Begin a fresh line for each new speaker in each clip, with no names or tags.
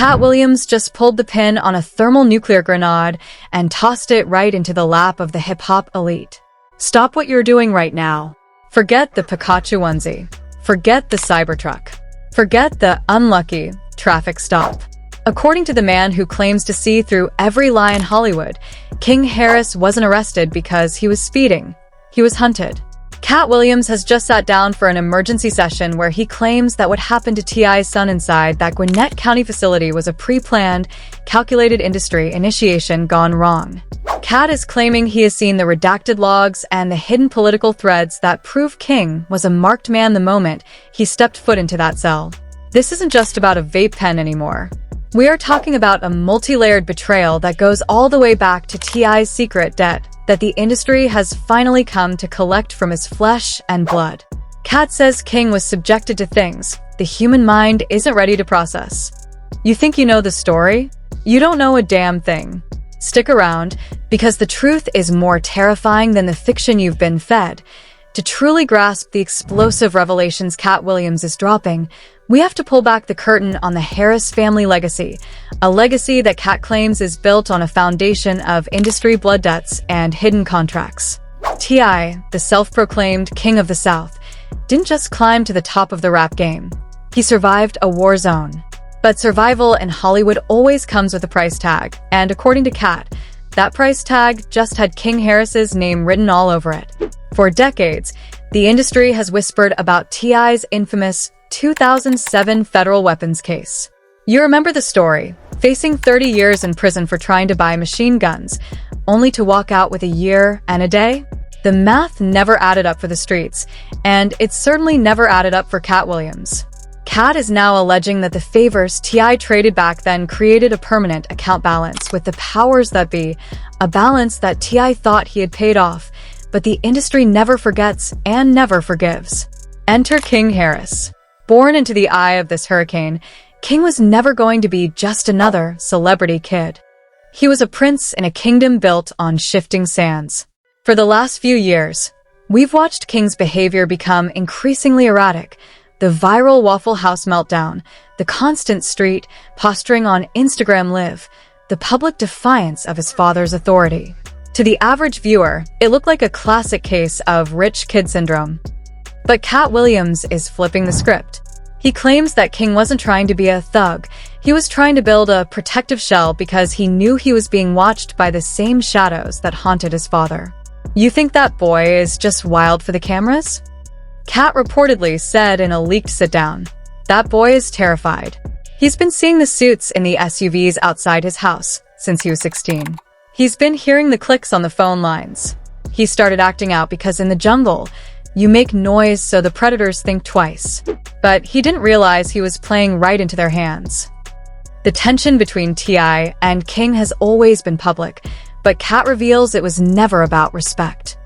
KattWilliams just pulled the pin on a thermonuclear grenade and tossed it right into the lap of the hip-hop elite. Stop what you're doing right now. Forget the Pikachu onesie. Forget the Cybertruck. Forget the unlucky traffic stop. According to the man who claims to see through every lie in Hollywood, KingHarris wasn't arrested because he was speeding. He was hunted. KattWilliams has just sat down for an emergency session where he claims that what happened to T.I.'s son inside that Gwinnett County facility was a pre-planned, calculated industry initiation gone wrong. Katt is claiming he has seen the redacted logs and the hidden political threads that prove King was a marked man the moment he stepped foot into that cell. This isn't just about a vape pen anymore. We are talking about a multi-layered betrayal that goes all the way back to T.I.'s secret debt that the industry has finally come to collect from his flesh and blood. Katt says King was subjected to things the human mind isn't ready to process. You think you know the story? You don't know a damn thing. Stick around, because the truth is more terrifying than the fiction you've been fed. To truly grasp the explosive revelations KattWilliams is dropping, we have to pull back the curtain on the Harris family legacy, a legacy that Katt claims is built on a foundation of industry blood debts and hidden contracts. T.I., the self-proclaimed king of the South, didn't just climb to the top of the rap game. He survived a war zone. But survival in Hollywood always comes with a price tag, and according to Katt, that price tag just had KingHarris's name written all over it. For decades, the industry has whispered about T.I.'s infamous 2007 federal weapons case. You remember the story, facing 30 years in prison for trying to buy machine guns, only to walk out with a year and a day? The math never added up for the streets, and it certainly never added up for KattWilliams. Katt is now alleging that the favors T.I. traded back then created a permanent account balance with the powers that be, a balance that T.I. thought he had paid off, but the industry never forgets and never forgives. Enter KingHarris. Born into the eye of this hurricane, King was never going to be just another celebrity kid. He was a prince in a kingdom built on shifting sands. For the last few years, we've watched King's behavior become increasingly erratic. The viral Waffle House meltdown, the constant street posturing on Instagram Live, the public defiance of his father's authority. To the average viewer, it looked like a classic case of rich kid syndrome. But KattWilliams is flipping the script. He claims that King wasn't trying to be a thug. He was trying to build a protective shell because he knew he was being watched by the same shadows that haunted his father. You think that boy is just wild for the cameras? Katt reportedly said in a leaked sit-down, "That boy is terrified. He's been seeing the suits in the SUVs outside his house since he was 16. He's been hearing the clicks on the phone lines. He started acting out because in the jungle, you make noise so the predators think twice." But he didn't realize he was playing right into their hands. The tension between T.I. and King has always been public, but Katt reveals it was never about respect.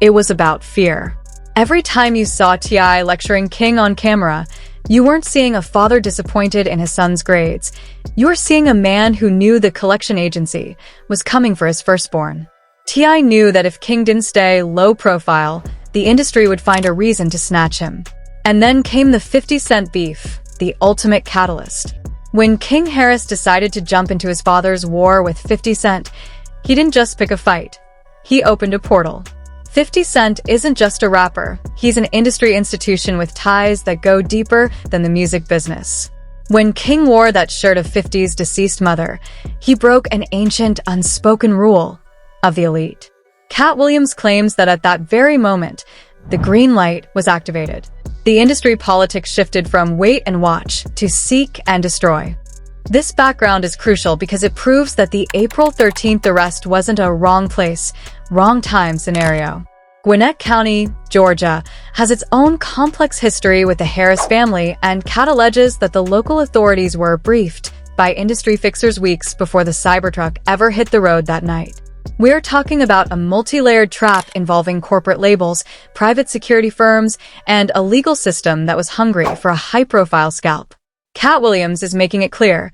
It was about fear. Every time you saw T.I. lecturing King on camera, you weren't seeing a father disappointed in his son's grades. You were seeing a man who knew the collection agency was coming for his firstborn. T.I. knew that if King didn't stay low profile, the industry would find a reason to snatch him. And then came the 50-cent beef, the ultimate catalyst. When KingHarris decided to jump into his father's war with 50 Cent, he didn't just pick a fight. He opened a portal. 50 Cent isn't just a rapper. He's an industry institution with ties that go deeper than the music business. When King wore that shirt of 50's deceased mother, he broke an ancient, unspoken rule of the elite. KattWilliams claims that at that very moment, the green light was activated. The industry politics shifted from wait and watch to seek and destroy. This background is crucial because it proves that the April 13th arrest wasn't a wrong place, wrong time scenario. Gwinnett County, Georgia, has its own complex history with the Harris family, and Katt alleges that the local authorities were briefed by industry fixers weeks before the Cybertruck ever hit the road that night. We're talking about a multi-layered trap involving corporate labels, private security firms, and a legal system that was hungry for a high-profile scalp. KattWilliams is making it clear.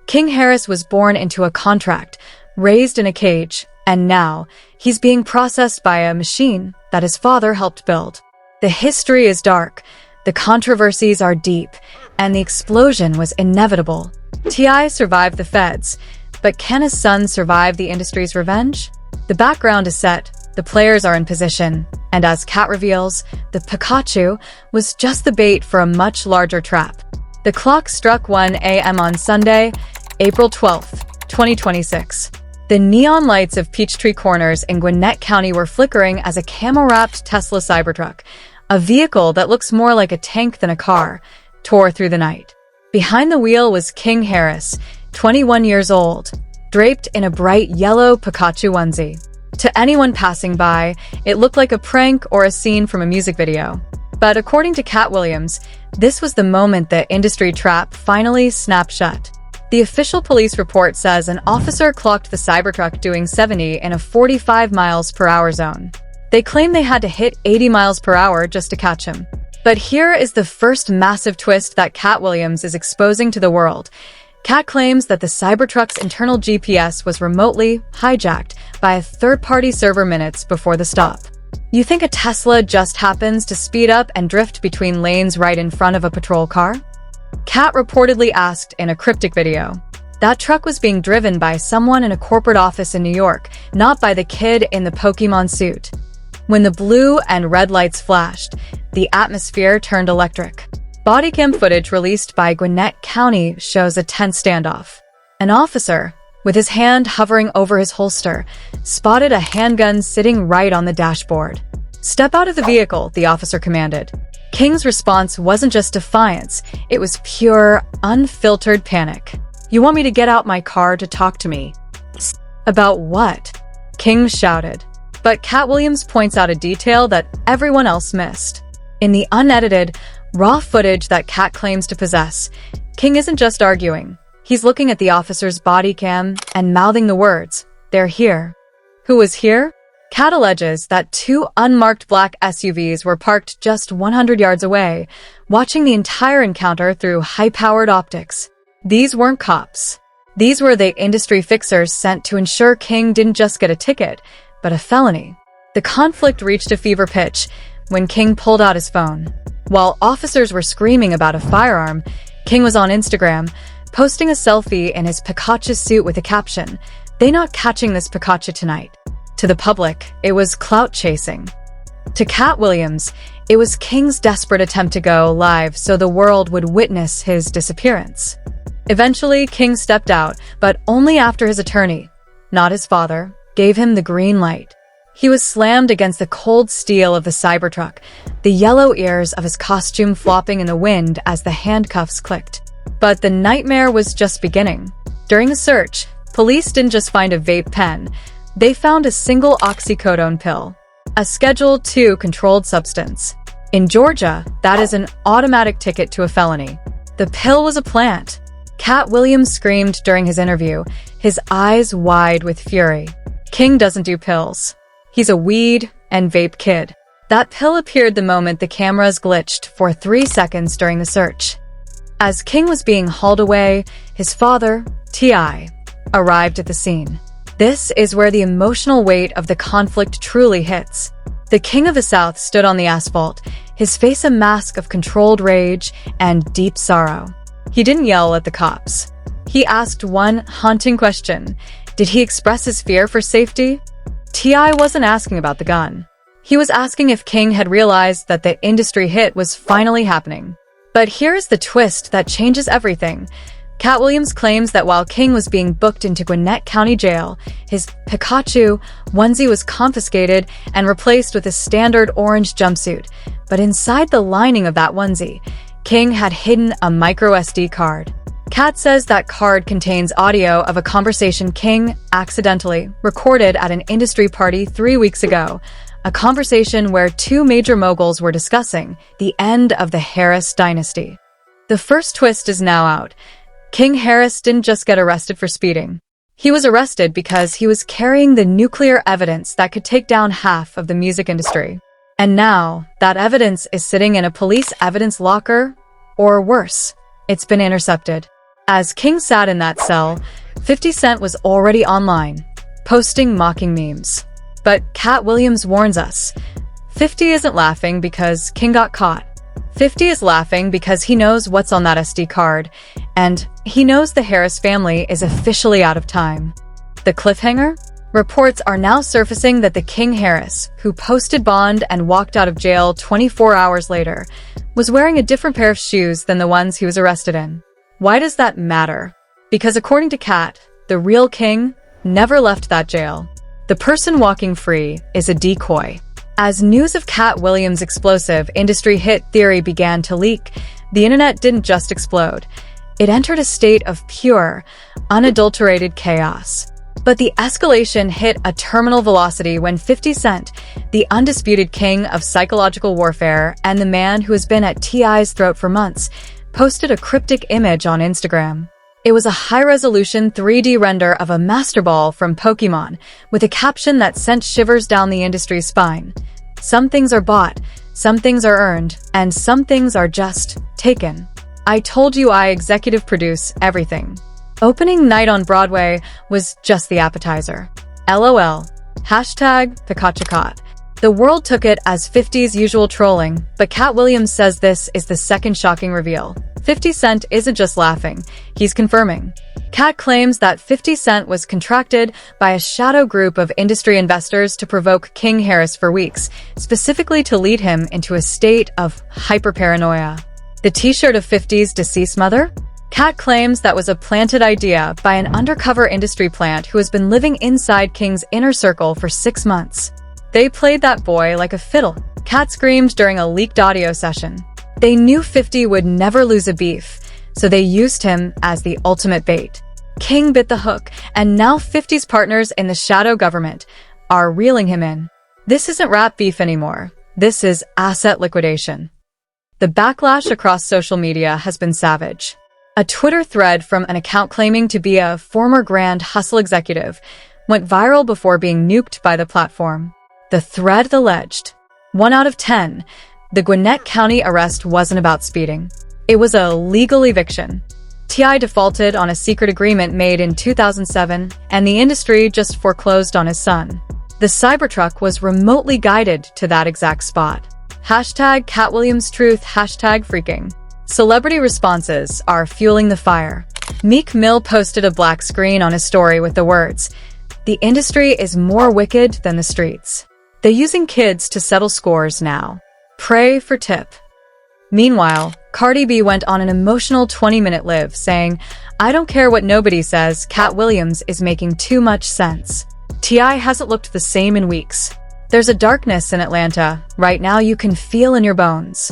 KingHarris was born into a contract, raised in a cage, and now he's being processed by a machine that his father helped build. The history is dark, the controversies are deep, and the explosion was inevitable. T.I. survived the feds, but can his son survive the industry's revenge? The background is set, the players are in position, and as Katt reveals, the Pikachu was just the bait for a much larger trap. The clock struck 1 a.m. on Sunday, April 12, 2026. The neon lights of Peachtree Corners in Gwinnett County were flickering as a camo-wrapped Tesla Cybertruck, a vehicle that looks more like a tank than a car, tore through the night. Behind the wheel was KingHarris, 21 years old, draped in a bright yellow Pikachu onesie. To anyone passing by, it looked like a prank or a scene from a music video. But according to KattWilliams, this was the moment the industry trap finally snapped shut. The official police report says an officer clocked the Cybertruck doing 70 in a 45 miles per hour zone. They claim they had to hit 80 miles per hour just to catch him. But here is the first massive twist that KattWilliams is exposing to the world. Katt claims that the Cybertruck's internal GPS was remotely hijacked by a third-party server minutes before the stop. You think a Tesla just happens to speed up and drift between lanes right in front of a patrol car? Katt reportedly asked in a cryptic video. That truck was being driven by someone in a corporate office in New York, not by the kid in the Pokemon suit. When the blue and red lights flashed, the atmosphere turned electric. Bodycam footage released by Gwinnett County shows a tense standoff. An officer, with his hand hovering over his holster, spotted a handgun sitting right on the dashboard. "Step out of the vehicle," the officer commanded. King's response wasn't just defiance, it was pure, unfiltered panic. "You want me to get out my car to talk to me?" "About what?" King shouted. But KattWilliams points out a detail that everyone else missed. In the unedited, raw footage that Katt claims to possess, King isn't just arguing. He's looking at the officer's body cam and mouthing the words, "They're here." Who was here? Katt alleges that two unmarked black SUVs were parked just 100 yards away, watching the entire encounter through high-powered optics. These weren't cops. These were the industry fixers sent to ensure King didn't just get a ticket, but a felony. The conflict reached a fever pitch when King pulled out his phone. While officers were screaming about a firearm, King was on Instagram, posting a selfie in his Pikachu suit with a caption, "They not catching this Pikachu tonight." To the public, it was clout chasing. To KattWilliams, it was King's desperate attempt to go live so the world would witness his disappearance. Eventually, King stepped out, but only after his attorney, not his father, gave him the green light. He was slammed against the cold steel of the Cybertruck, the yellow ears of his costume flopping in the wind as the handcuffs clicked. But the nightmare was just beginning. During the search, police didn't just find a vape pen. They found a single oxycodone pill, a Schedule II controlled substance. In Georgia, that is an automatic ticket to a felony. The pill was a plant. KattWilliams screamed during his interview, his eyes wide with fury. King doesn't do pills. He's a weed and vape kid. That pill appeared the moment the cameras glitched for 3 seconds during the search. As King was being hauled away, his father, T.I., arrived at the scene. This is where the emotional weight of the conflict truly hits. The King of the South stood on the asphalt, his face a mask of controlled rage and deep sorrow. He didn't yell at the cops. He asked one haunting question. Did he express his fear for safety? T.I. wasn't asking about the gun. He was asking if King had realized that the industry hit was finally happening. But here's the twist that changes everything. KattWilliams claims that while King was being booked into Gwinnett County Jail, his Pikachu onesie was confiscated and replaced with a standard orange jumpsuit. But inside the lining of that onesie, King had hidden a microSD card. Katt says that card contains audio of a conversation King accidentally recorded at an industry party 3 weeks ago, a conversation where two major moguls were discussing the end of the Harris dynasty. The first twist is now out. KingHarris didn't just get arrested for speeding. He was arrested because he was carrying the nuclear evidence that could take down half of the music industry. And now, that evidence is sitting in a police evidence locker, or worse, it's been intercepted. As King sat in that cell, 50 Cent was already online, posting mocking memes. But KattWilliams warns us, 50 isn't laughing because King got caught. 50 is laughing because he knows what's on that SD card, and he knows the Harris family is officially out of time. The cliffhanger? Reports are now surfacing that the KingHarris, who posted bond and walked out of jail 24 hours later, was wearing a different pair of shoes than the ones he was arrested in. Why does that matter? Because according to Katt, the real king never left that jail. The person walking free is a decoy. As news of KattWilliams' explosive industry hit theory began to leak, the internet didn't just explode. It entered a state of pure, unadulterated chaos. But the escalation hit a terminal velocity when 50 Cent, the undisputed king of psychological warfare and the man who has been at T.I.'s throat for months, posted a cryptic image on Instagram. It was a high-resolution 3D render of a Master Ball from Pokémon, with a caption that sent shivers down the industry's spine. Some things are bought, some things are earned, and some things are just taken. I told you I executive produce everything. Opening night on Broadway was just the appetizer. LOL. Hashtag Pikachu. The world took it as 50's usual trolling, but KattWilliams says this is the second shocking reveal. 50 Cent isn't just laughing, he's confirming. Katt claims that 50 Cent was contracted by a shadow group of industry investors to provoke KingHarris for weeks, specifically to lead him into a state of hyperparanoia. The t-shirt of 50's deceased mother? Katt claims that was a planted idea by an undercover industry plant who has been living inside King's inner circle for 6 months. They played that boy like a fiddle, Katt screamed during a leaked audio session. They knew 50 would never lose a beef, so they used him as the ultimate bait. King bit the hook, and now 50's partners in the shadow government are reeling him in. This isn't rap beef anymore. This is asset liquidation. The backlash across social media has been savage. A Twitter thread from an account claiming to be a former Grand Hustle executive went viral before being nuked by the platform. The thread alleged, 1 out of 10, the Gwinnett County arrest wasn't about speeding. It was a legal eviction. T.I. defaulted on a secret agreement made in 2007, and the industry just foreclosed on his son. The Cybertruck was remotely guided to that exact spot. Hashtag KattWilliams truth, hashtag freaking. Celebrity responses are fueling the fire. Meek Mill posted a black screen on his story with the words, "The industry is more wicked than the streets. They're using kids to settle scores now. Pray for tip." Meanwhile, Cardi B went on an emotional 20-minute live saying, "I don't care what nobody says, KattWilliams is making too much sense." T.I. hasn't looked the same in weeks. There's a darkness in Atlanta right now you can feel in your bones.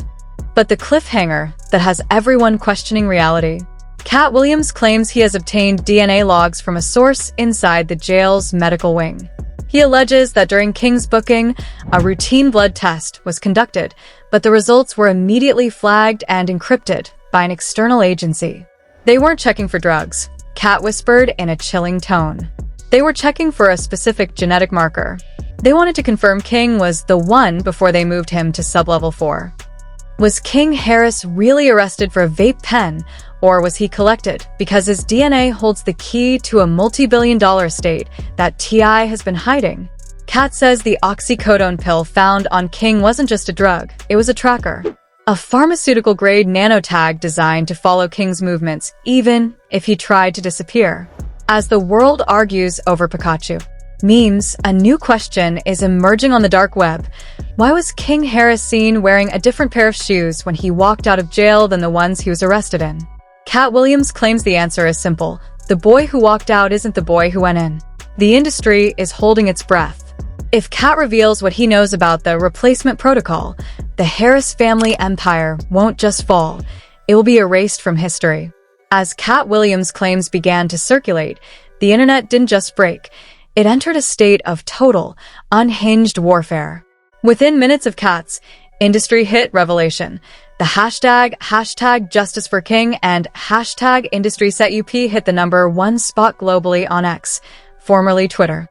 But the cliffhanger that has everyone questioning reality. KattWilliams claims he has obtained DNA logs from a source inside the jail's medical wing. He alleges that during King's booking, a routine blood test was conducted, but the results were immediately flagged and encrypted by an external agency. They weren't checking for drugs, Katt whispered in a chilling tone. They were checking for a specific genetic marker. They wanted to confirm King was the one before they moved him to Sublevel 4. Was KingHarris really arrested for a vape pen, or was he collected because his DNA holds the key to a multi-billion-dollar estate that T.I. has been hiding? Katt says the oxycodone pill found on King wasn't just a drug, it was a tracker. A pharmaceutical-grade nanotag designed to follow King's movements, even if he tried to disappear. As the world argues over Pikachu memes, a new question is emerging on the dark web. Why was KingHarris seen wearing a different pair of shoes when he walked out of jail than the ones he was arrested in? KattWilliams claims the answer is simple. The boy who walked out isn't the boy who went in. The industry is holding its breath. If Katt reveals what he knows about the replacement protocol, the Harris family empire won't just fall, it will be erased from history. As KattWilliams' claims began to circulate, the internet didn't just break, it entered a state of total, unhinged warfare. Within minutes of Katt's industry hit revelation, the hashtag Justice for King and hashtag IndustrySetUp hit the #1 spot globally on X, formerly Twitter.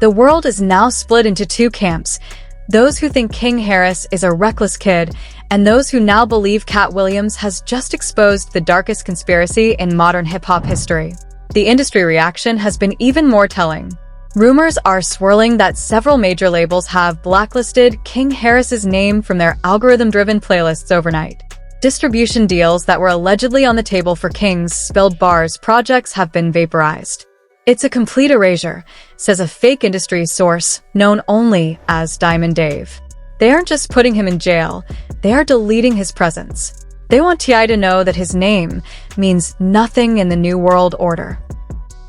The world is now split into two camps, those who think KingHarris is a reckless kid, and those who now believe KattWilliams has just exposed the darkest conspiracy in modern hip-hop history. The industry reaction has been even more telling. Rumors are swirling that several major labels have blacklisted KingHarris's name from their algorithm-driven playlists overnight. Distribution deals that were allegedly on the table for King's Spilled Bars projects have been vaporized. It's a complete erasure, says a fake industry source known only as Diamond Dave. They aren't just putting him in jail, they are deleting his presence. They want T.I. to know that his name means nothing in the New World Order.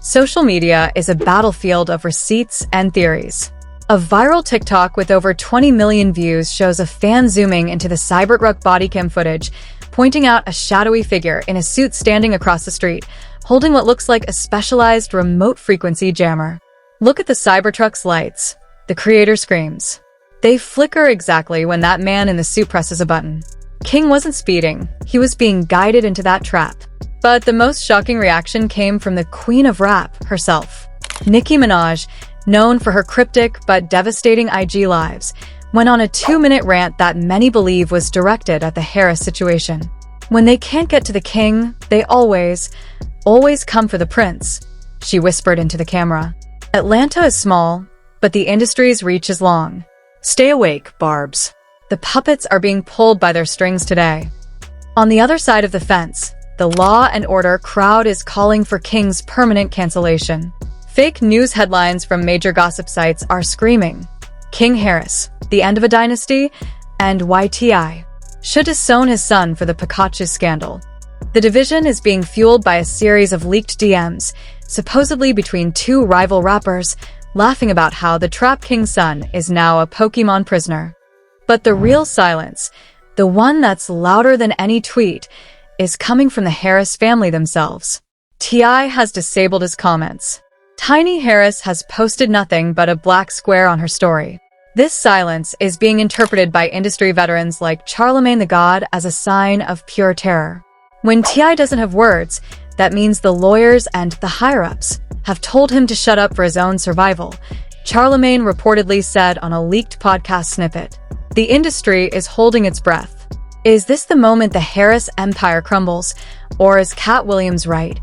Social media is a battlefield of receipts and theories. A viral TikTok with over 20 million views shows a fan zooming into the Cybertruck bodycam footage, pointing out a shadowy figure in a suit standing across the street, holding what looks like a specialized remote-frequency jammer. "Look at the Cybertruck's lights," the creator screams. "They flicker exactly when that man in the suit presses a button." King wasn't speeding, he was being guided into that trap. But the most shocking reaction came from the queen of rap herself. Nicki Minaj, known for her cryptic but devastating IG lives, went on a 2-minute rant that many believe was directed at the Harris situation. "When they can't get to the king, they always come for the prince," she whispered into the camera. "Atlanta is small, but the industry's reach is long. Stay awake, Barbs. The puppets are being pulled by their strings today." On the other side of the fence, the law and order crowd is calling for King's permanent cancellation. Fake news headlines from major gossip sites are screaming, "KingHarris, the end of a dynasty," and "Why T.I. should disown his son for the Pikachu scandal." The division is being fueled by a series of leaked DMs, supposedly between two rival rappers, laughing about how the Trap King's son is now a Pokemon prisoner. But the real silence, the one that's louder than any tweet, is coming from the Harris family themselves. T.I. has disabled his comments. Tiny Harris has posted nothing but a black square on her story. This silence is being interpreted by industry veterans like Charlemagne the God as a sign of pure terror. When T.I. doesn't have words, that means the lawyers and the higher-ups have told him to shut up for his own survival, Charlemagne reportedly said on a leaked podcast snippet. The industry is holding its breath. Is this the moment the Harris empire crumbles? Or is KattWilliams right?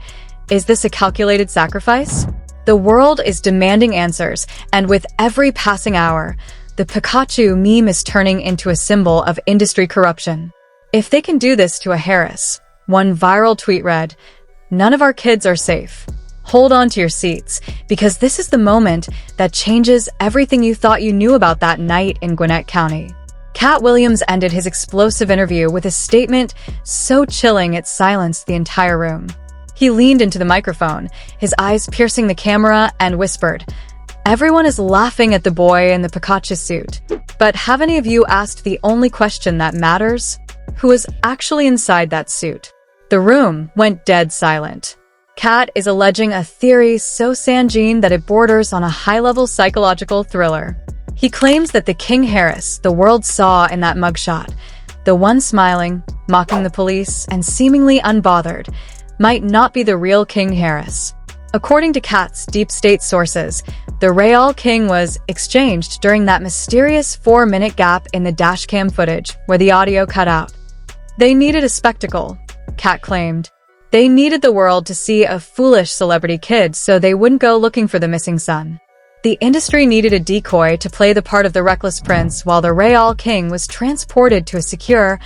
Is this a calculated sacrifice? The world is demanding answers, and with every passing hour, the Pikachu meme is turning into a symbol of industry corruption. If they can do this to a Harris, one viral tweet read, "None of our kids are safe. Hold on to your seats, because this is the moment that changes everything you thought you knew about that night in Gwinnett County." KattWilliams ended his explosive interview with a statement so chilling it silenced the entire room. He leaned into the microphone, his eyes piercing the camera, and whispered, "Everyone is laughing at the boy in the Pikachu suit. But have any of you asked the only question that matters? Who is actually inside that suit?" The room went dead silent. Katt is alleging a theory so sanguine that it borders on a high-level psychological thriller. He claims that the KingHarris the world saw in that mugshot, the one smiling, mocking the police, and seemingly unbothered, might not be the real KingHarris. According to Katt's deep state sources, the Real King was exchanged during that mysterious 4-minute gap in the dashcam footage where the audio cut out. They needed a spectacle, Katt claimed. They needed the world to see a foolish celebrity kid so they wouldn't go looking for the missing son. The industry needed a decoy to play the part of the reckless prince while the Real King was transported to a secure,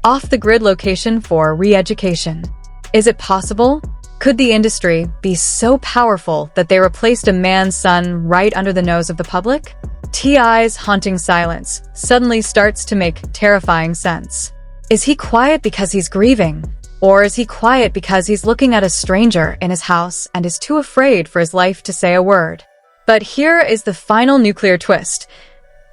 off-the-grid location for re-education. Is it possible? Could the industry be so powerful that they replaced a man's son right under the nose of the public? T.I.'s haunting silence suddenly starts to make terrifying sense. Is he quiet because he's grieving? Or is he quiet because he's looking at a stranger in his house and is too afraid for his life to say a word? But here is the final nuclear twist.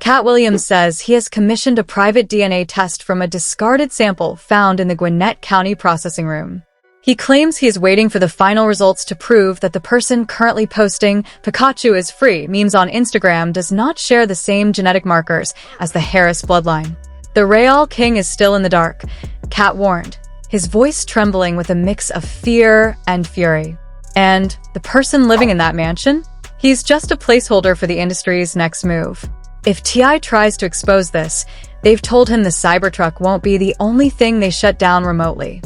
KattWilliams says he has commissioned a private DNA test from a discarded sample found in the Gwinnett County processing room. He claims he is waiting for the final results to prove that the person currently posting "Pikachu is free" memes on Instagram does not share the same genetic markers as the Harris bloodline. The Real King is still in the dark, Katt warned, his voice trembling with a mix of fear and fury. And the person living in that mansion? He's just a placeholder for the industry's next move. If T.I. tries to expose this, they've told him the Cybertruck won't be the only thing they shut down remotely.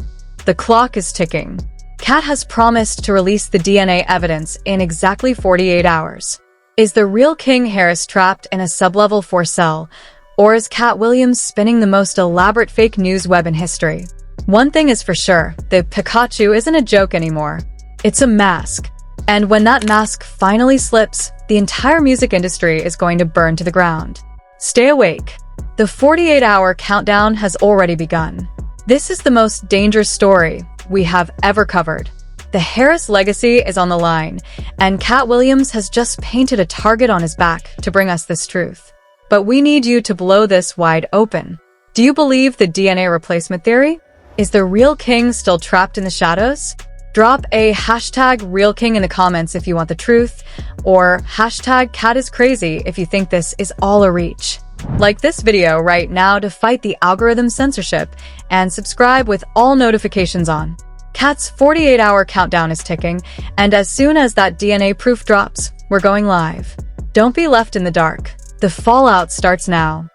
The clock is ticking. Katt has promised to release the DNA evidence in exactly 48 hours. Is the real KingHarris trapped in a sublevel 4 cell, or is KattWilliams spinning the most elaborate fake news web in history? One thing is for sure, the Pikachu isn't a joke anymore. It's a mask. And when that mask finally slips, the entire music industry is going to burn to the ground. Stay awake. The 48-hour countdown has already begun. This is the most dangerous story we have ever covered. The Harris legacy is on the line, and KattWilliams has just painted a target on his back to bring us this truth. But we need you to blow this wide open. Do you believe the DNA replacement theory? Is the real king still trapped in the shadows? Drop a hashtag #RealKing in the comments if you want the truth, or hashtag #CattIsCrazy if you think this is all a reach. Like this video right now to fight the algorithm censorship, and subscribe with all notifications on. Katt's 48-hour countdown is ticking, and as soon as that DNA proof drops, we're going live. Don't be left in the dark. The fallout starts now.